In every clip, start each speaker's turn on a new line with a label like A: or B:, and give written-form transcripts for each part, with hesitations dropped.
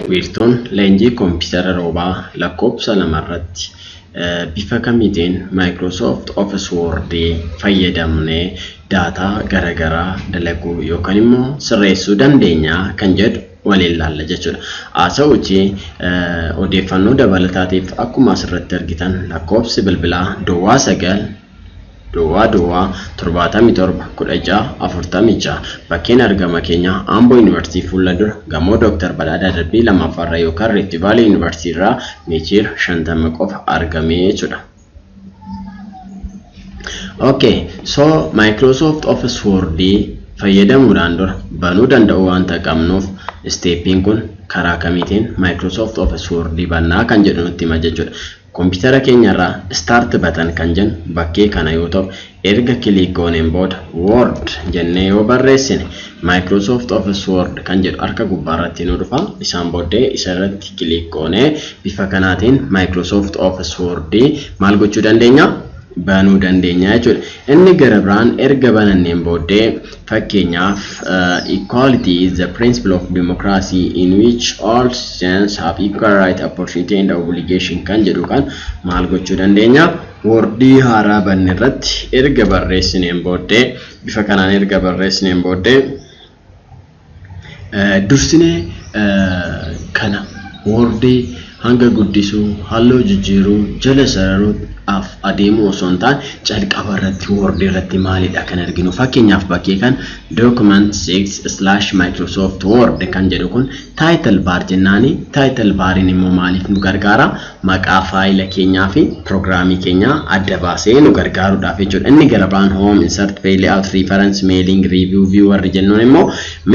A: wiirtuun leenjii koompiyuutara roobaa lakkoofsa lamarratti bifa kamiitiin Microsoft Office Word fayyadamnee daataa garagaraa dalaguu yookaan immoo sirreessuu dandeenya kan jedhu waliin ilaalla jechuudha. Haasa'uuti odeeffannoo dabalataatiif akkuma asirratti argitan lakkoofsi bilbilaa Duwwaa 9 Duwwaa 77 16 bakkeen argama keenya Amboo University fuuldura gamoo Dr. Badhaadhaa Darbii Lammaffaarraa yookaan Rift Valley University irraa meetira 50 qofa argamee jechuudha. Okay, so Microsoft Office Word fayyadamuudhaan dura banuu danda'u waanta qabnuuf steepiin kun karaa kamiitiin Microsoft Office Word bannaa kan jedhu nutti hima jechuudha. Computer keenya irraa start button kan jennu bakkee kana yoo ta'u erga click gooneen booda Word jennee yoo barreessine Microsoft Office Word kan jedhu harka gubbaarratti nu dhufa. Isaan booddee isarratti click goonee bifa kanaatiin Microsoft Office Word maal gochuu dandeenya? Banuu dandeenya jechuudha. Inni gara biraan erga bananneen booddee fakkeenyaaf equality is the principle of democracy in which all citizens have equal right, opportunity and obligation kan jedhu kan maal gochuu dandeenya? Word haaraa banne irratti erga barreessineen booddee bifa kanaan erga barreessineen booddee dursinee kana Word hanga guddisuu, halluu jijjiiruu, jala sararuu adeemuu osoo hin taane calqaba irratti Word irratti maalidha kan arginu. Fakkeenyaaf bakkee kan document 6/Microsoft Word kan jedhu kun title bar jennaani. Title bariin immoo maaliif nu gargaara? Maqaa faayila keenyaa fi programii keenya adda baasee nu gargaaruudhaaf jechuudha. Inni gara biraan home, insert, layout, reference, mailing, review, viewer jennuun immoo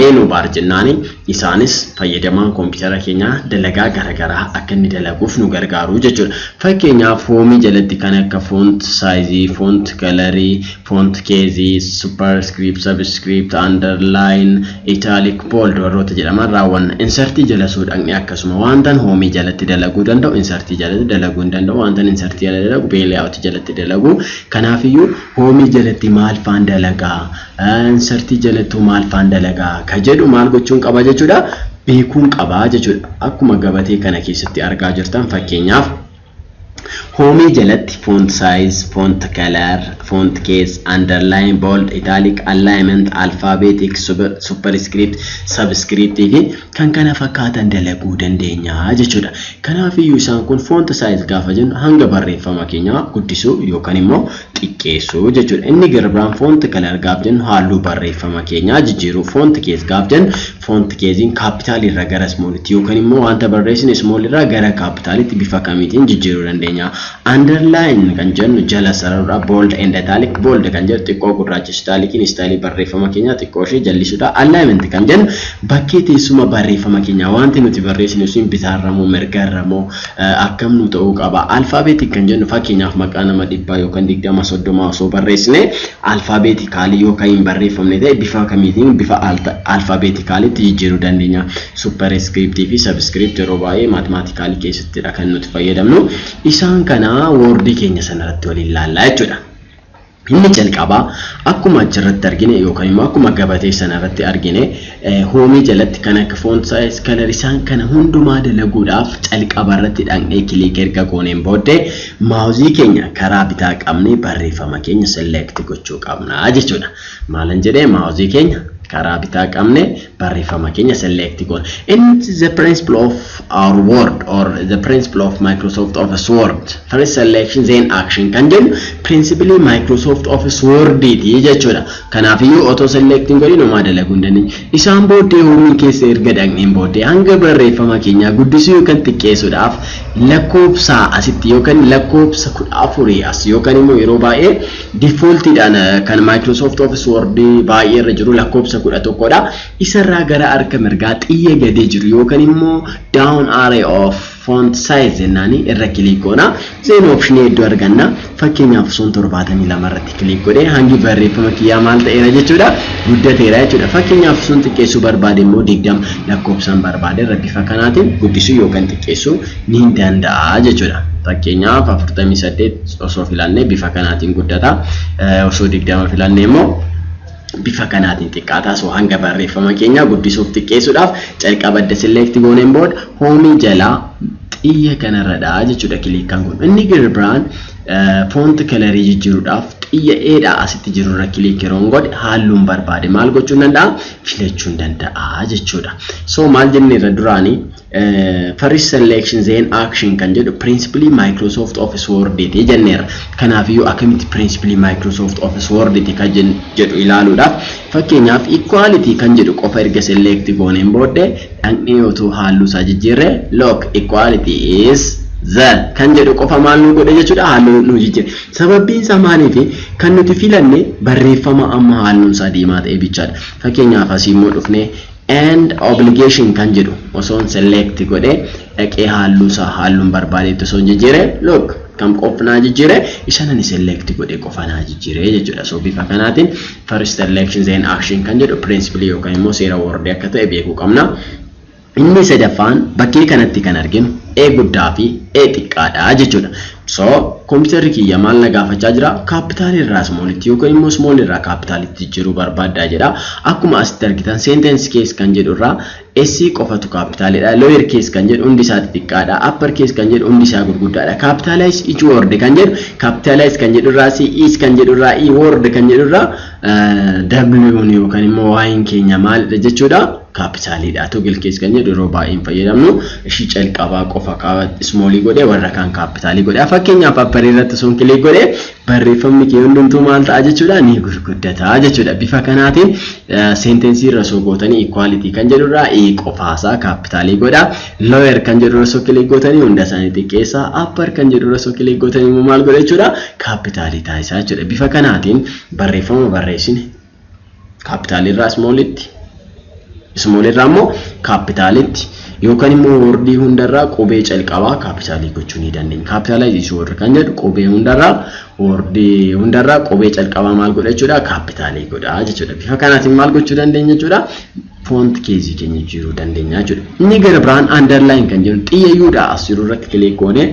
A: menu bar jennaani. Isaanis fayyadamaan koompiyuutara keenyaa dalagaa garagaraa akka inni dalaguuf nu gargaaru jechuudha. Fakkeenyaaf home jalatti kan akka font size, font color, font case, superscript, subscript, underline, italic, bold warroota jedhaman raawwanna. Insert jala suudhaqni akkasuma wantan home jalatti dalaguu danda'u insert jalatti dalaguu hin danda'u. Wantan insert jalatti dalagu layout jalatti dalagu. Kanaafiyyuu home jalatti maal faan dalagaa, insert jalatti maal faan dalagaa ka jedhu maal gochuun qaba jechuudha? Beekuun qaba jechuudha. Akkuma gabatee kana keessatti argaa jirtan fakkeenyaaf home jalatti font size, font color, font case, underline, bold, italic, alignment, alphabetic, superscript, subscript fi kan kana fakkaatan dalaguu dandeenya jechuudha. Kanaafiyyuu isaan kun font size gaafa jennu hanga barreeffama keenyaa guddisuu yookaan immoo xiqqeessuu jechuudha. Inni gara biraan font color gaaf jennu halluu barreeffama keenyaa jijjiiruu. Font case gaaf jennu font casein capital irraa gara small'itti yookaan immoo wanta barreessine small irraa gara capitalitti bifa kamiitiin jijjiiruu dandeenya. Underline kan jennu jala sararudha. Bold and italic, bold kan jennu xiqqoo gurraacha, italiciin style barreeffama keenya xiqqoo ishee jallisuudha. Alignment kan jennu bakkee teessuma barreeffama keenya wanti nuti barreessinu sun bitaarramoo mirgarramoo akkam nu ta'uu qaba. Alphabetic kan jennu fakkeenyaaf maqaa nama 100 yookaan 20 30 osoo barreessine alphabetically yookaan hin barreeffamne ta'e bifa kamiitiin bifa alphabeticalytti jijjiiruu dandeenya. Superscript fi subscript yeroo baay'ee mathematically keessattidha kan nuti fayyadamnu. Isaan kana Word keenya sanarratti waliin ilaallaa jechuudha. Inni jalqabaa akkuma achirratti argine yookaan immoo akkuma gabatee sanarratti argine home jalatti kan akka font size, color isaan kana hundumaa dalaguudhaaf calqaba irratti dhaqnee click erga gooneen booddee maawuzii keenya karaa bitaa qabnee barreeffama keenya select gochuu qabna jechuudha. Maalan jedhee maawuzii keenya karaa bitaa qabne barreeffama keenya select goon. And the principle of our Word or the principle of Microsoft Office Word. First selection then action kan jennu principally Microsoft Office Word jechuudha. Kanaafiyyuu auto selecting godhinu maa dalaguu hin dandeenye. Isaan booddee home keessa erga dhaqneen booddee hanga barreeffama keenya guddisuu yookaan xiqqeessuudhaaf lakkoofsa asitti yookaan lakkoofsa 14 as yookaan immoo yeroo baay'ee defaultidhaan kan Microsoft Office Word baay'ee irra jiru lakkoofsa 11dha. Isarraa gara harka mirgaa xiyya gadee jiru yookaan immoo down arrow of font size jennaani irra click goona. Then option hedduu arganna. Fakkeenyaaf 72 irratti click godhee hangi barreeffama kiyyaa maal ta'eera jechuudha guddateera jechuudha. Fakkeenyaaf sun xiqqeessuu barbaade immoo 20 lakkoofsan barbaade irra bifa kanaatiin guddisuu yookaan xiqqeessuu ni danda'a jechuudha. Fakkeenyaaf 48 osoo filannee bifa kanaatiin guddata. Osoo 20 filannee immoo bifa kanaatiin xiqqaataa soo hanga barreeffama keenya guddisuuf xiqqeessuudhaaf calqabadda select gooneen booda hoomii jalaa xiyya kanarradha jechuudha kiliikaan kun. Inni biraan font kalarii jijjiiruudhaaf xiyya eedhaa asitti jirurra kiliik yeroon godhe halluun barbaade maal gochuu danda'a filachuu danda'a jechuudha. So maal jennee irra duraanii first selection then action kan jedhu principally Microsoft Office Word ti jenneera. Kanaafiyyuu akkamitti principally Microsoft Office Word ti kan jedhu ilaaluudhaaf fakkeenyaaf equality kan jedhu qofa erga select gooneen booddee dhaqnee otoo halluu isaa jijjiirre look equality is the kan jedhu qofa maal nu godhe jechuudha halluu nu jijjiirre. Sababbiin isaa maaliifi kan nuti filanne barreeffama amma halluun isaa diimaa ta'e bichaadha. Fakkeenyaaf asii immoo dhufnee and obligation kan jedhu osoon select godhe dhaqee halluun barbaadeetti osoon jijjiire look kam qofnaa jijjiire isaanii select godhe qofanaa jijjiire jechuudha. So bifa kanaatiin first selection then action kan jedhu principally yookaan immoo seera Word akka ta'e beekuu qabna. Inni sadaffaan bakkee kanatti kan arginu E guddaa fi E xiqqaadha jechuudha. So computerri kiyya maal na gaafachaa jira capital irraa small yookaan immoo small irraa capital jijjiiruu barbaaddaa jedha. Akkuma asitti argitan sentence case kan jedhu irraa S qofatu capitalidha, lower case kan jedhu hundi isaa xiqqaadha, upper case kan jedhu hundi isaa gurguddaadha. Capitalize each word kan jedhu capitalize kan jedhu irraa is kan jedhu irraa E word kan jedhu irraa W yookaan immoo waa'in keenya maalidha jechuudha capitalidha. Toggle case kan jedhu yeroo baay'een fayyadamnu ishii calqabaa qofa small godhe warra kan capital godhe. Fakkeenyaaf upper irratti sun click godhe barreeffamni kee hundumtuu maal ta'a jechuudha ni gurguddata jechuudha. Bifa kanaatiin sentence irra soo gootanii equality kan jedhu irraa E qofaasaa capital godha. Lower kan jedhu irra soo click gootanii hunda isaanii xiqqeessa. Upper kan jedhu irra soo click gootanii immoo maal godha jechuudha capital taasisaa jechuudha. Bifa kanaatiin barreeffama barreessine capital irraa small irraa immoo capitalitti yookaan immoo wordii hundarraa qubee calqabaa capitalii gochuu ni dandeenya. Capitalize word kan jedhu qubee hundarraa wordii hundarraa qubee calqabaa maal godha jechuudha capitalii godha jechuudha. Bifa kanaatiin maal gochuu dandeenya jechuudha font keezii keenya jiruu dandeenya jechuudha. Inni gara biraan underline kan jedhu xiyyeeyuudha asirratti click goone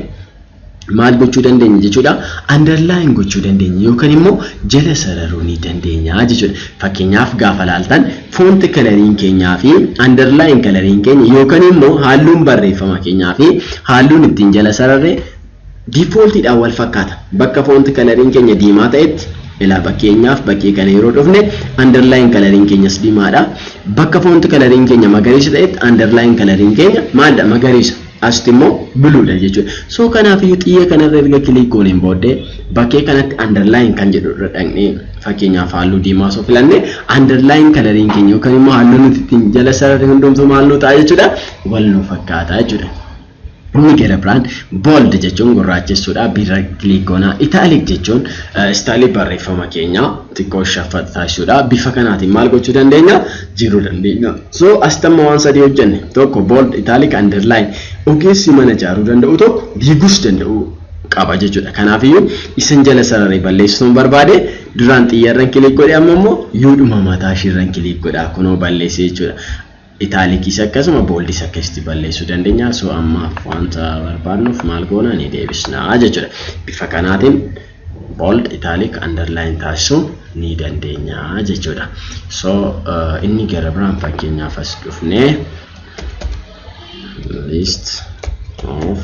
A: maal gochuu dandeenya jechuudha underline gochuu dandeenya yookaan immoo jala sararuu ni dandeenya jechuudha. Fakkeenyaaf gaafa laaltan font coloriin keenyaa fi underline coloriin keenya yookaan immoo halluun barreeffama keenyaa fi halluun ittiin jala sararre defaultidhaan wal fakkaata. Bakka font coloriin keenya diimaa ta'etti ilaa fakkeenyaaf bakkee kana yeroo dhufne underline coloriin keenyas diimaadha. Bakka font coloriin keenya magariisa ta'etti underline coloriin keenya maalidha magariisa. Astimo buluudha jechuudha. So kanaafiyyuu xiyya kanarra erga click gooneen booddee bakkee kanatti underline kan jedhu irra dhaqnee fakkeenyaaf halluu diimaa soo filanne underline coloriin keenya yookaan immoo halluun nuti ittiin jala sararre hundumtuu maal nu ta'a jechuudha wal nu fakkaata jechuudha. Inni gara biraan bold jechuun gurraachessuudha birra click goona. Italic jechuun style barreeffama keenya xiqqoo shaffataa taasisuudha. Bifa kanaatiin maal gochuu dandeenya jiruu dandeenya. So astamma waan sadii hojjenne tokko bold italic underline ogeessi mana ijaaruu danda'u tokko diiguus danda'u qaba jechuudha. Kanaafiyyuu isin jala sararee balleessuun barbaade duraan xiyyarran click godhe amma immoo yuudhuma mataa ishiirran click godha kunoo balleessee jechuudha. Italic isa akkasuma bold isa akkasitti balleessuu dandeenya. So amma wanta barbaadnuuf maal goona ni deebisnaa jechuudha. Bifa kanaatiin bold italic underline taasisuu ni dandeenya jechuudha. So inni gara biraan fakkeenyaaf as dhufnee list of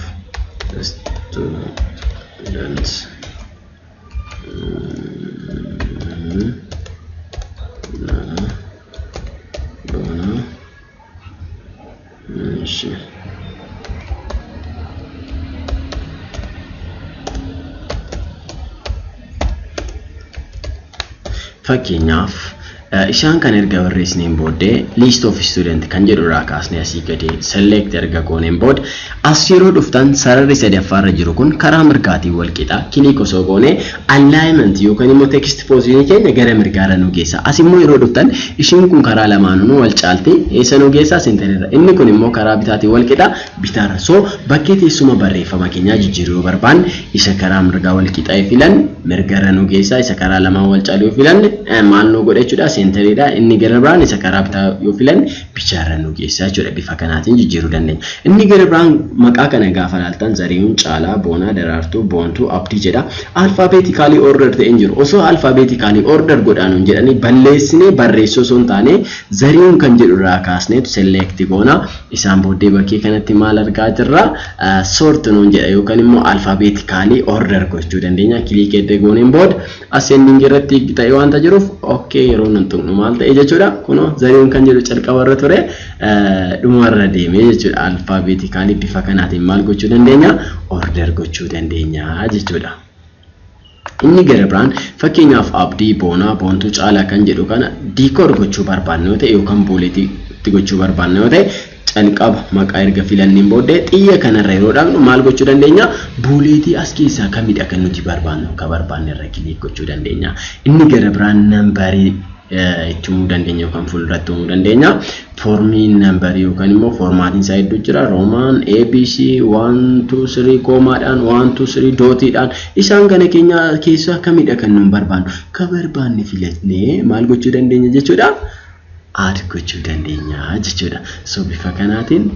A: students fakkeenyaaf isaan kan erga barreessneen booddee list of student kan jedhu irraa kaasnee asii gadi select erga gooneen booda as yeroo dhuftan sararri sadaffaarra jiru kun karaa mirgaatiin wal qixa click osoo goone alignment yookaan immoo text position keenya gara mirgaarra nu geessa. As immoo yeroo dhuftan ishiin kun karaa lamaanuu wal caaltee eessa nu geessa sentererra. Inni kun immoo karaa bitaatiin wal qixa bitaarra. So bakkee teessuma barreeffama keenyaa jijjiiruu barbaanne isa karaa mirgaa wal qixaa filan mirgaarra nu geessa isa karaa lamaan wal caaluu filan maal nu godha jechuudha centeredha inni gara biraan isa karaa bitaa yoo filan bichaarra nu geessa jechuudha bifa kanaatiin jijjiiruu dandeenya inni gara biraan maqaa kana gaafa laaltan Zarihuun Caalaa Boonaa Daraartuu Boontuu Abdii jedha alphabetically order ta'een jiru osoo alphabetically order godhaanuun jedhanii balleessinee barreessuu osoo hin taane Zarihuun kan jedhu irraa kaasneetu select goona isaan booddee bakkee kanatti maal argaa jirra sort nuun jedha yookaan immoo alphabetically order gochuu dandeenya click edde gooneen booda ascending irratti ta'e wanta jiruuf okay yeroo nan tuqnu maal ta'e jechuudha kuno Zarihuun kan jedhu calqaba irra ture dhumarra deemee jechuudha alphabetically bifa kanaatiin maal gochuu dandeenya order gochuu dandeenya jechuudha inni gara biraan fakkeenyaaf Abdii Boonaa Boontuu Caalaa kan jedhu kana decor gochuu barbaanne yoo ta'e yookaan buuletii gochuu barbaanne yoo ta'e calqaba maqaa erga filanniin booddee xiyya kanarra yeroo dhaqnu maal gochuu dandeenya buuletii as keessaa kamidha kan nuti barbaannu ka barbaanne irra kilik gochuu dandeenya inni gara biraan nambarii ittumuu dandeenya yookaan fuulduratti uumuu dandeenya formiin nambarii yookaan immoo formatiin isaa hedduu jira Roman ABC 1 2 3 koomaadhaan 1 2 3 dootiidhaan isaan kana keenya keessaa kamidha kan nu barbaannu ka barbaanne filatnee maal gochuu dandeenya jechuudha add gochuu dandeenya jechuudha so bifa kanaatiin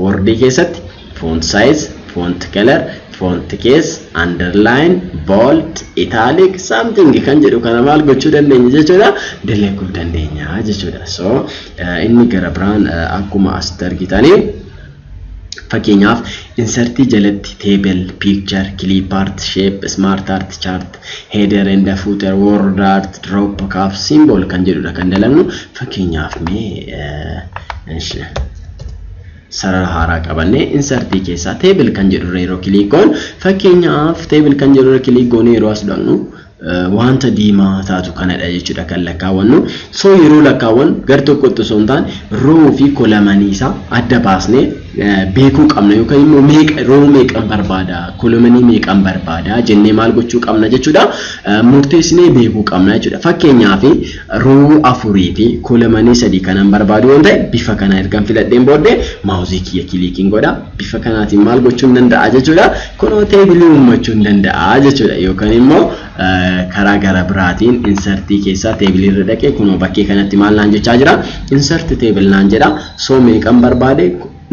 A: Word keessatti font size font color font case underline bold italic something kan jedhu kana maal gochuu dandeenya jechuudha deleekuu dandeenya jechuudha so inni gara biraan akkuma as argitanii fakkeenyaaf insert jalatti table picture clip art shape smart art chart header and footer word art drop cap symbol kan jedhudha kan dalagnu fakkeenyaaf sarara haaraa qabanne insert keessa table kan jedhu yeroo click goon fakkeenyaaf table kan jedhu click goon yeroo as dhaqnu wanta diimaa taatu kanadha jechuudha kan lakkaawwannu so yeroo lakkaawwan gar tokkotti osoo hin taane row fi kolamanii isaa adda baasnee beekuu qabna yookaan immoo meeqa row meeqan barbaada kolomanii meeqan barbaada jennee maal gochuu qabna jechuudha murteessinee beekuu qabna jechuudha fakkeenyaaf row 4 fi kolomanii 3 kanan barbaadu yoo ta'e bifa kana ergan filadheen booddee maawuzii kiyya kiliikiin godha bifa kanaatiin maal gochuu danda'a jechuudha kunoo teebilii uumachuu danda'a jechuudha yookaan immoo karaa gara biraatiin insert keessa teebilii irra dhaqee kunoo bakkee kanatti maal naan jechaa jira insert table naan jedha so meeqan barbaade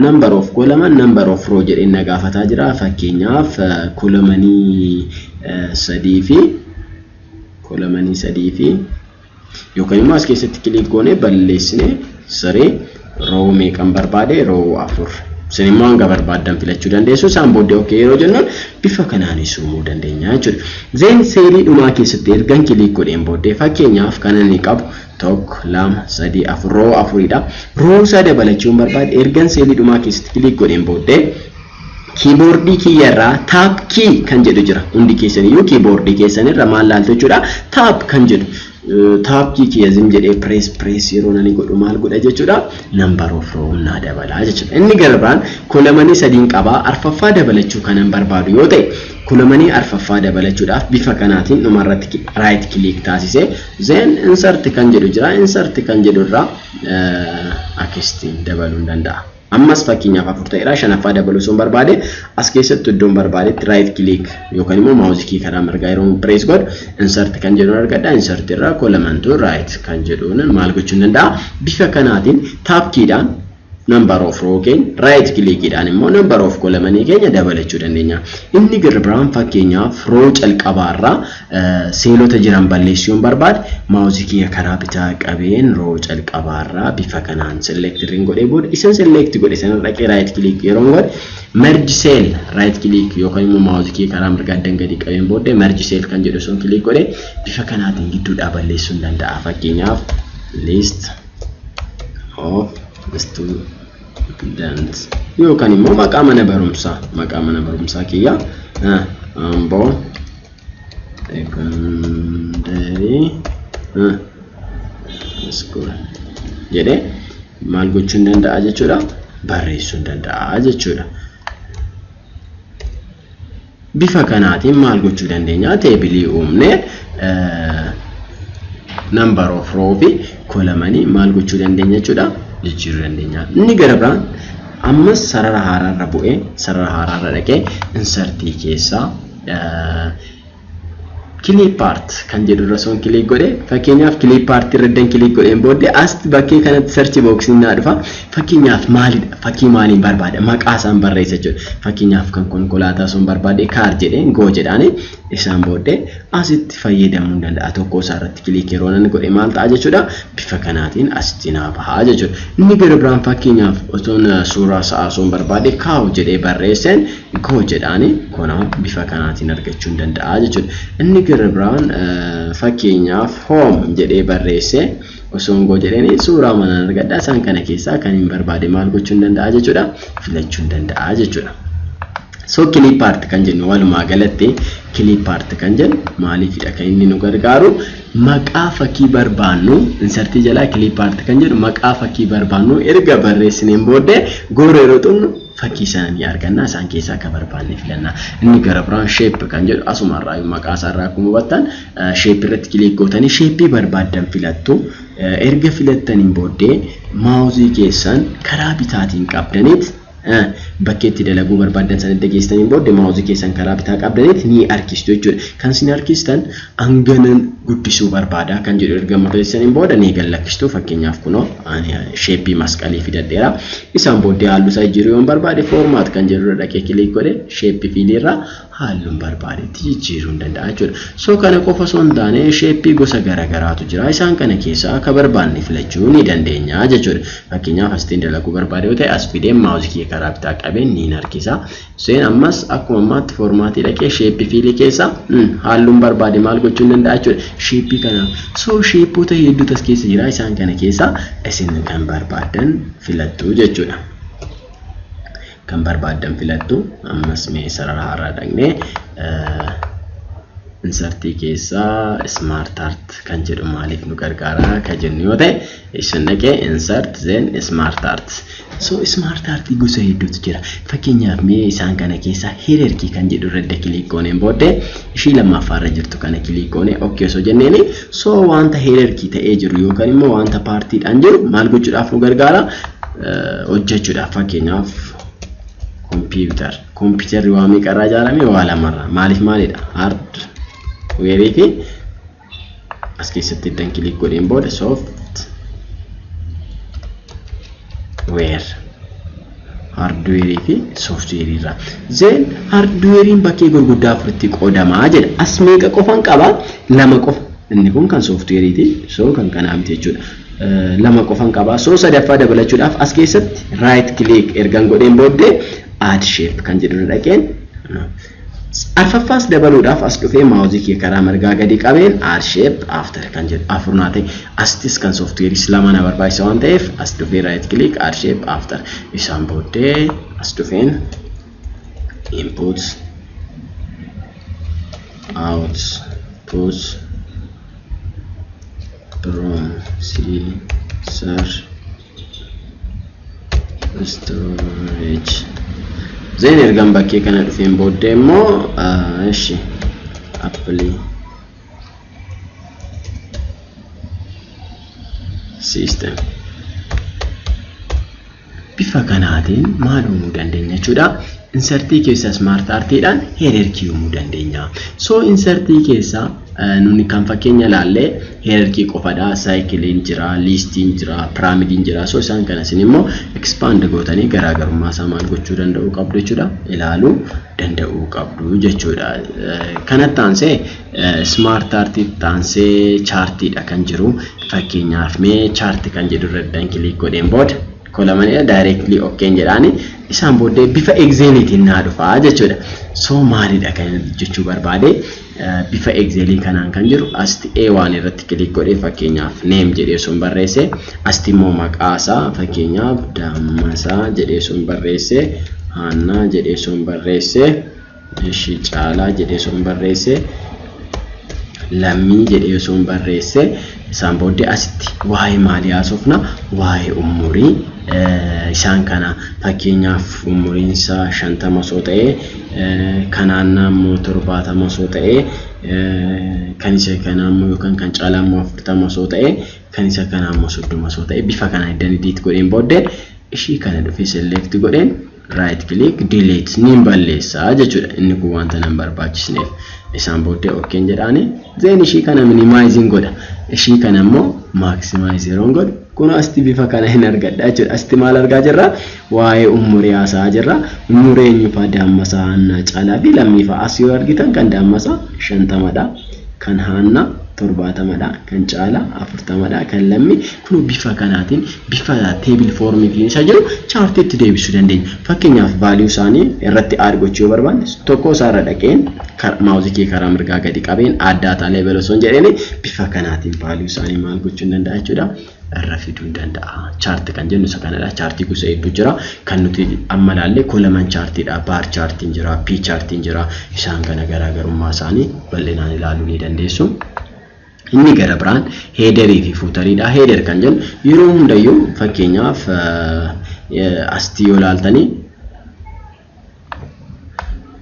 A: number of column number of row jedheen gaafataa jira fakkeenyaaf kolomanii 3 fi yookaan immoo as keessatti click goone balleessine 3 row meeqan barbaade row 4 sinimmoo hanga barbaadan filachuu dandeessu isaan booddee okay yeroo jennuun bifa kanaan uumuu dandeenya jechuudha then seelii dhumaa keessatti ergan click godheen booddee fakkeenyaaf kan inni qabu 1 2 3 4 row 4dha row isaa dabalachuun barbaade ergan seelii dhumaa keessatti click godheen booddee keyboardii kiyyarraa tab key kan jedhu jira hundi keessaniyyuu keyboardii keessanirra maal laaltu jechuudha tab kan jedhu tab key kiyazim jedhee press yeroo nani godhu maal godha jechuudha number of row na dabala jechuudha inni garbaan kolomanii 3 qaba arfaffaa dabalachuu kanan barbaadu yoo ta'e kolomanii arfaffaa dabalachuudhaaf bifa kanaatiin dhumarratti right click taasise then insert kan jedhu jira insert kan jedhu irraa akestiin dabaluu danda'a ammas fakkeenyaaf 4 ta'eera shanaffaa dabaluu sun barbaade as keessatti iddoon barbaadetti right click yookaan immoo mouse key karaa mirgaa yeroo press godhu insert kan jedhu argadha insert irraa column to right kan jedhuun maal gochuu danda'a bifa kanaatiin tab keydhaan number of row keenya right click idhaan immoo number of column keenya dabalachuu dandeenya inni garbiraan fakkeenyaaf row calqabaarraa seelota jiran balleessuun barbaade mouse key karaa bitaa qabeen row calqabaarraa bifa kanaan select ring godhee booda isin select godhe sana dhaqee right click yeroo godhe merge cell right click yookaan immoo mouse key karaa mirgaa gadi qabeen booda merge cell kan jedhu sun click godhe bifa kanaatiin gidduudhaa balleessuun danda'a fakkeenyaaf list of students yookaan immoo maqaa mana barumsaa kiyya ambo secondary school jedhee maal gochuun danda'a jechuudha barreessuun danda'a jechuudha bifa kanaatiin maal gochuu dandeenya teebilii uumne number of row fi kolomanii maal gochuu dandeenya jechuudha jijjiiruu dandeenya inni gara biraan ammas sarara haaraarra bu'ee sarara haaraarra dhaqee insert keessa clip art kan jedhu irra son click godhe fakkeenyaaf clip art irra dan click godheen booddee as bakkee kanatti search box naa dhufa fakkeenyaaf maalidha fakkii maaliin barbaada maqaa isaan barreessa jechuudha fakkeenyaaf kan konkolaataa sun barbaade car jedheen go jedhaani isaan booddee asitti fayyadamuu danda'a tokko isaa irratti click yeroo nan godhe maal ta'a jechuudha bifa kanaatiin asitti naa baha jechuudha inni gara biraan fakkeenyaaf osoon suuraa sa'a sun barbaade kaaw jedhee barreesseen go jedhaani kona bifa kanaatiin argachuu danda'a jechuudha inni gara biraan fakkeenyaaf home jedhee barreesse osoon go jedheen suuraa mana argadha isaan kana keessaa kan hin barbaade maal gochuu danda'a jechuudha filachuu danda'a jechuudha so clip art kan jennu walumaa galatti clip art kan jennu maaliifidha kan inni nu gargaaru maqaa fakkii barbaannu insert jala clip art kan jennu maqaa fakkii barbaannu erga barreessineen booddee gooroo yeroo xumnu fakkii sana ni arganna isaan keessaa akka barbaanne filanna inni gara biraan shape kan jedhu asuma irraa maqaa isaa irraa akkuma hubattan shape irratti click gootanii shape barbaadan filattu erga filattaniin booddee maawuzii keessan karaa bitaatiin qabdaniit bakkeetti dalaguu barbaadan sanatti geessaniin booddee maawuzii keessan karaa bitaa qabdaniit ni arkistu jechuudha kan isin arkistan hanganan guddisuu barbaada kan jedhu erga murteessaniin booda ni gallakkistu fakkeenyaaf kunoo shape masqalii fidadheera isaan booddee halluu isaa jijjiiruu barbaade format kan jedhu dhaqee click godhe shape fiilii irraa halluun barbaadetti jijjiiruu danda'a jechuudha so kana qofa osoo hin taane shape gosa garagaraatu jira isaan kana keessaa akka barbaanne filachuu ni dandeenya jechuudha fakkeenyaaf asiin dalaguu barbaade yoo ta'e as fidee maawuzii karaa bitaa qabeen ni harkisa seen ammas akkuma ammaatti formatii dhaqee shape fiilii keessa halluun barbaade maal gochuu danda'a jechuudha shape kana so shapeota hedduutu as keessa jira isaan kana keessaa isin kan barbaadan filattu jechuudha kan barbaadan filattu ammas mee sarara haaraa dhaqne insert keessa smart art kan jedhu maaliif nu gargaara ka jennu yoo ta'e isin dhaqee insert then smart art so smart art gosa hedduutu jira fakkeenyaaf mee isaan kana keessa hierarchy kan jedhu irra click gooneen booddee ishii lammaffaa irra jirtu kana click goone okay so jenneeni so wanta hierarchy ta'ee jiru yookaan immoo wanta partiidhaan jiru maal gochuudhaaf nu gargaara hojjechuudhaaf fakkeenyaaf computer waamii qarraa jaalame waa lamarra maalidha hardware fi as keessatti dan click godheen booda software hardware fi software irra then hardware bakkee gurguddaa afuritti qoodamaa jedha as meeqa qofan qaba lama qofa inni kun kan software ti so kan kanaamti jechuudha lama qofan qaba so sadaffaa dabalachuudhaaf as keessatti right click ergan godheen booddee add shape kan jedhu dhaqeen arfaffaas dabaluudhaaf as dhufee maawuzii kee karaa margaa gadi qabeen add shape after kan jedhu afurnaate astis kan software lama na barbaachisa waan ta'eef as dhufee right click add shape after isaan booddee as dhufeen input output processor storage then ergan bakkee kana dhufeen booddee immoo ishi apple system bifa kanaatiin maal uumuu dandeenya jechuudha insertii keessa smart artiidhaan hierarchy uumuu dandeenya so insertii keessa nuni kan fakkeenya laallee hierarchy qofadha cycling jira listing jira pyramidin jira so isaan kana sin immoo expand gootanii garaagarummaa isaa maal gochuu danda'u qabdu jechuudha ilaaluu danda'u qabdu jechuudha kanatti aansee smart art aansee chartidha kan jiru fakkeenyaaf mee chart kan jedhu irra dan click godheen booda kolamanii directly okay jedhaani isaan booddee bifa excelitiin naa dhufa jechuudha so maalidha kan jechuu barbaade bifa excel kanaan kan jiru asti A1 irratti click godhee fakkeenyaaf name jedhee sun barreesse asti immoo maqaa isaa fakkeenyaaf Dammasaa jedhee sun barreesse Hanna jedhee sun barreesse Ishi Caalaa jedhee sun barreesse Lammii jedhee sun barreesse isaan booddee asitti waa'ee maalii haasofna waa'ee umurii isaan kana fakkeenyaaf umuriin isaa 50 osoo ta'ee kanaan immoo 70 osoo ta'ee kan isa kana immoo yookaan kan Caalaa immoo 40 osoo ta'ee kan isa kana immoo 30 osoo ta'ee bifa kana iddaan edit godheen booddee ishii kana dhufee select godheen right click delete niin balleessaa jechuudha inni kun wanta nan barbaachisneef isaan booddee okkeen jedhaani zeen ishii kana minimizing godha ishii kana immoo maximize yeroon godhu kun asti bifa kana hin argadha jechuudha asti maal argaa jirra waa'ee umurii haasaa jirra umurii eenyufa daammasaa Haannaa Caalaa fi Lammiifaa as yoo argitan kan daammasaa 50dha kan Haannaa 70dha kan Caalaa 40dha kan Lammii kun bifa kanaatiin bifa table form fi isa jiru chaartiitti deebisuu dandeenya fakkeenyaaf value isaanii irratti add gochuu barbaanne tokko isaarra dhaqeen maawuzii karaa mirgaa gadi qabeen data level osoo jedheen bifa kanaatiin value isaanii maal gochuu danda'a jechuudha irra fiduu danda'a chart kan jennu isa kanadha chartii gosa hedduu jira kan nuti amma ilaalle kolaman chartiidha bar chartiin jira p chartiin jira isaan kana garaagarummaa isaanii bal'inaan ilaaluu ni dandeessu inni gara biraan headerii fi footariidha header kan jennu yeroo hundayyuu fakkeenyaaf asti yoo ilaaltanii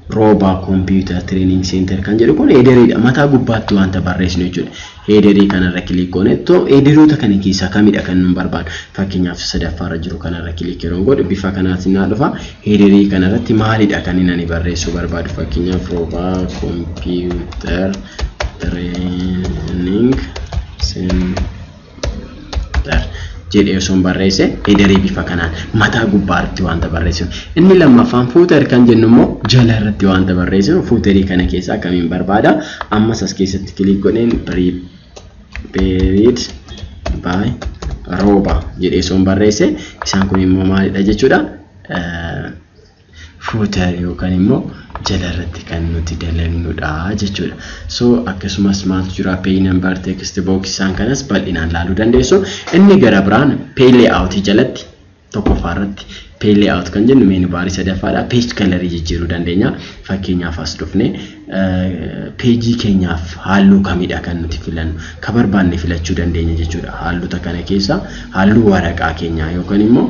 A: Roba Computer Training Center kan jedhu kun headeriidha mataa gubbaatti wanta barreessinu jechuudha headerii kanarra kilik goone to headeroota kana keessaa kamidha kan nu barbaadu fakkeenyaaf sadaffaarra jiru kanarra kilik yeroo godhu bifa kanaatiin na dhufa headerii kanarratti maalidha kan inni barreessuu barbaadu fakkeenyaaf Roba Computer Training Center jedhee osoo barreesse headerii bifa kanaan mataa gubbaatti wanta barreessinu inni lammaffaan footer kan jennu immoo jala irratti wanta barreessinu footerii kana keessaa kamiin barbaada ammas as keessatti kilik godheen prepared by Roba jedhee osoo barreesse isaan kun immoo maalidha jechuudha footer yookaan immoo jala irratti kan nuti dalagnudha jechuudha so akkasumas maaltu jira page number text box isaan kanas bal'inaan ilaaluu dandeessu inni gara biraan page layout jalatti tokkoffaarratti page layout kan jennu menu bar sadaffaadha page color jijjiiruu dandeenya fakkeenyaaf as dhufne page keenyaaf halluu kamidha kan nuti filannu ka barbaanne filachuu dandeenya jechuudha halluu kana keessa halluu waraqaa keenyaa yookaan immoo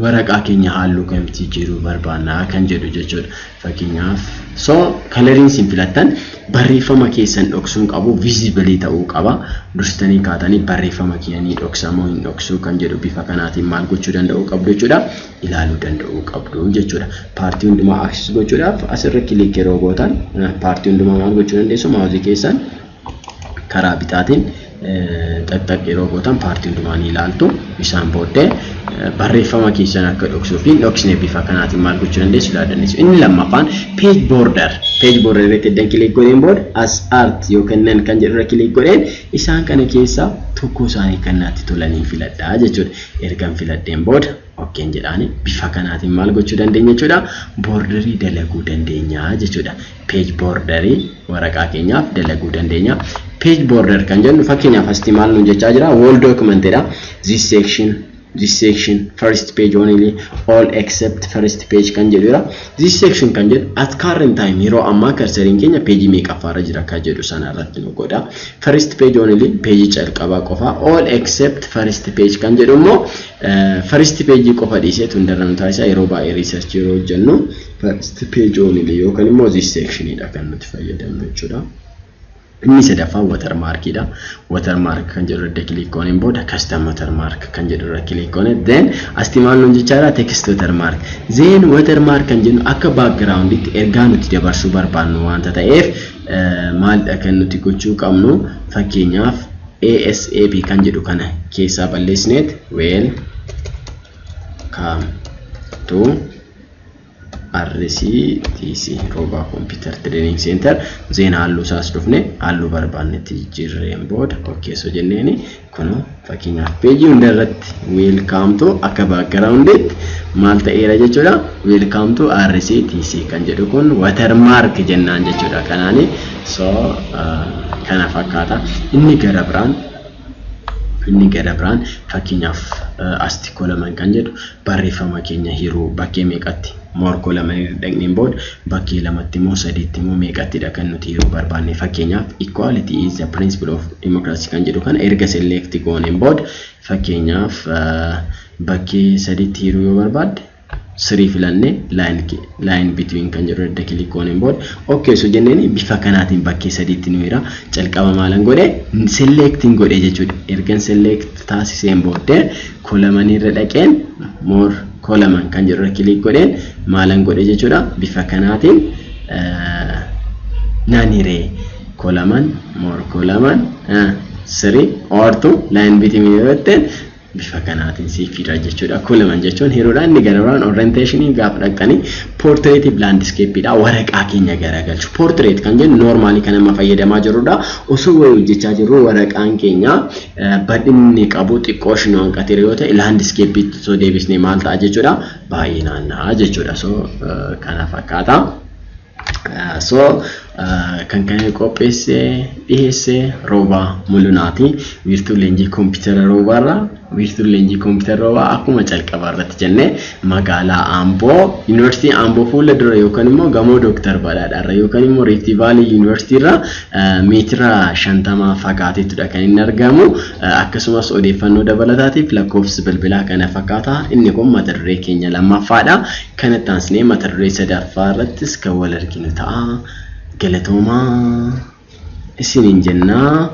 A: waraqaa keenya halluu kamitti jijjiiruu barbaanna kan jedhu jechuudha fakkeenyaaf so coloring simpilattan barreeffama keessan dhoksuun qabu visibly ta'uu qaba dursitanii kaatanii barreeffama keenyanii dhoksamoo hin dhoksuu kan jedhu bifa kanaatiin maal gochuu danda'u qabdu jechuudha ilaaluu danda'u qabdu jechuudha paartii hundumaa access gochuudhaaf asirra kilik yeroo gootan paartii hundumaa maal gochuu dandeessu maawuzii keessan karaa bitaatiin xaxxaq yeroo gootan paartii hundumaa ni ilaaltu isaan booddee barreeffama keessan akka dhoksuu fi dhoksine bifa kanaatiin maal gochuu dandeessu ilaaldanneessu inni lammaffaan page border irratti eddan kilik godheen booda as art yookaan kan jedhu kilik godheen isaan kana keessaa tokko isaanii kan natti tolanii filadhaa jechuudha ergan filadheen booda okkeen jedhaani bifa kanaatiin maal gochuu dandeenya jechuudha borderii dalaguu dandeenya jechuudha page borderii waraqaa keenyaaf dalaguu dandeenya page border kan jennu fakkeenyaaf asti maal nu jechaa jira wall documentedha this section first page only all except first page kan jedhura this section kan jedhu at current time yeroo amma cursoriin keenya page meeqaffaarra jira ka jedhu sana irratti nu godha first page only page calqabaa qofa all except first page kan jedhu immoo first page qofa dhiiseetu hundarra nu taasisaa yeroo baay'ee research yeroo jennu first page only yookaan immoo this section idha kan nuti fayyadamnu jechuudha inni sadaffaa watermarkidha watermark kan jedhu irra click gooneen booda custom watermark kan jedhu irra click goone then astimaal nu jechaara text watermark then watermark kan jennu akka background itti ergaa nuti dabarsuu barbaannu wanta ta'eef maalidha kan nuti gochuu qabnu fakkeenyaaf ASAP kan jedhu kana keessaa balleessineet welcome to RCTC Roba Computer Training Center zeen halluu saas dhufne halluu barbaannetti jijjiirreen booda okay so jenneeni kuno fakkeenyaaf page hundarratti welcome to akka backgrounditti maal ta'eera jechuudha welcome to RCTC kan jedhu kun watermark jennaan jechuudha kanaani so kana fakkaata inni gara biraan fakkeenyaaf asti kolaman kan jedhu barreeffama keenya hiruu bakkee meeqatti morko lama dhaqneen booda bakkee lamatti immoo sadiitti immoo meeqattidha kan nuti yeroo barbaanne fakkeenyaaf equality is the principle of democracy kan jedhu kana erga select gooneen booda fakkeenyaaf bakkee sadiitti yeroo yoo barbaadde sirrii filanne line between kan jedhu irra click gooneen booda okay so jenneen bifa kanaatiin bakkee sadiitti nu hira calqaba maalan godhe selecting godhe jechuudha ergan select taasiseen booda kolaman irra dhaqeen more kolaman kan jedhu irra click godheen maalan godhe jechuudha bifa kanaatiin nanire kolaman mor kolaman siri ortu line bitimi yoten bifa kanaatiin siifidha jechuudha. Kolaman jechuun hiriiraan ni gararaan orientation gaaf dhaqani portrait landscape dha waraqaa keenya garagalchu. Portrait kan jennu normally kan amma fayyadamaa jirudha. Osoo wayi hojjechaa jirru waraqaan keenya badinni qabu xiqqoo shino hanqatee yoo ta'e landscape itti soo deebisnee maal ta'a jechuudha. Baay'ee naanna'aa jechuudha. So kana fakkaata. Kan kana qopheesse dhiheesse Rooba Mulunaati. Wiirtuu leenjii kompiitara Roobaarraa wiirtuu leenjii kompiitara Roobaa akkuma calqaba irratti jenne magaalaa Amboo Yuunivarsiitii Amboo fuula dura yookaan immoo gamoo Dooktar Badhaadhaarra yookaan immoo Rift Valley Yuunivarsiitii irra meetira 50 fagaateetudha kan inni argamu. Akkasumas odeeffannoo dabalataatiif lakkoofsi bilbilaa kana fakkaata. Inni kun mata duree keenya lammaffaadha. Kanatti aansinee mata duree sadaffaa irrattis kan wal arginu ta'a. Galatooma isiniin jennaa.